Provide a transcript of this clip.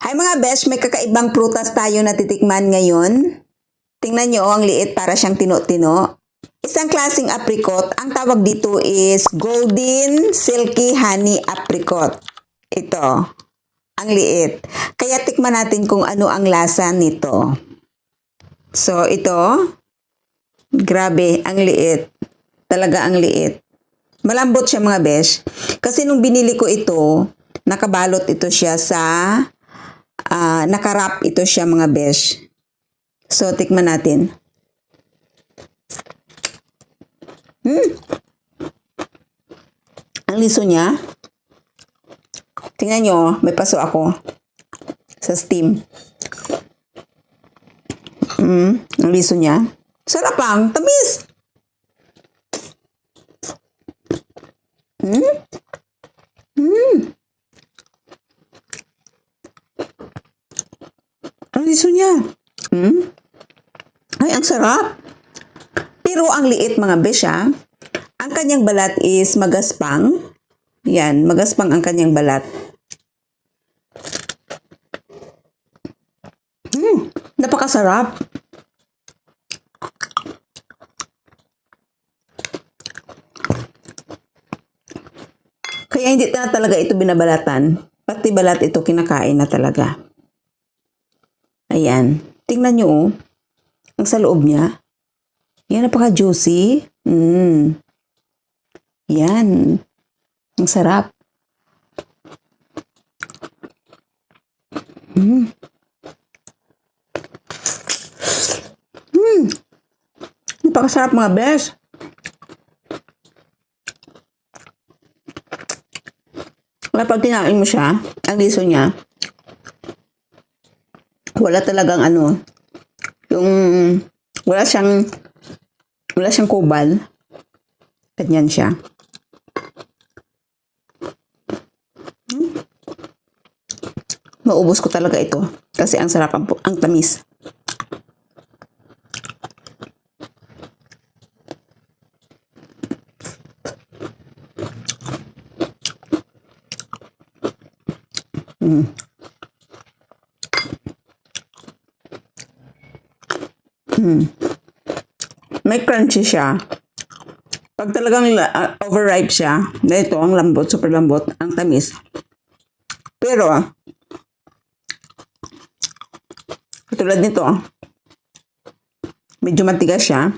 Hi mga besh, may kakaibang prutas tayo na titikman ngayon. Tingnan nyo, ang liit para siyang tino-tino. Isang klaseng apricot, ang tawag dito is golden silky honey apricot. Ito, ang liit. Kaya tikman natin kung ano ang lasa nito. So ito, grabe, ang liit. Talaga ang liit. Malambot siya mga besh. Kasi nung binili ko ito, nakabalot ito siya sa, nakarap ito siya mga besh. So, tikman natin. Ang liso niya. Tingnan nyo, may paso ako sa steam. Ang liso niya. Sarap lang, tamis. Ang liso niya. Ay, ang sarap. Pero ang liit mga besh ha. Ang kanyang balat is magaspang. Yan, magaspang ang kanyang balat. Napakasarap. Kaya hindi na talaga ito binabalatan. Pati balat ito kinakain na talaga. Ayan. Tingnan nyo oh. Ang sa loob niya. Yan, napaka-juicy. Yan. Ang sarap. Napakasarap mga besh. Kapag kinain mo siya, ang liso niya, wala talagang ano, yung wala siyang kubal. Ganyan siya. Maubos ko talaga ito kasi ang sarap, ang tamis. May crunchy siya. Pag talagang overripe siya, ito ang lambot, super lambot, ang tamis. Pero, katulad nito, medyo matigas siya.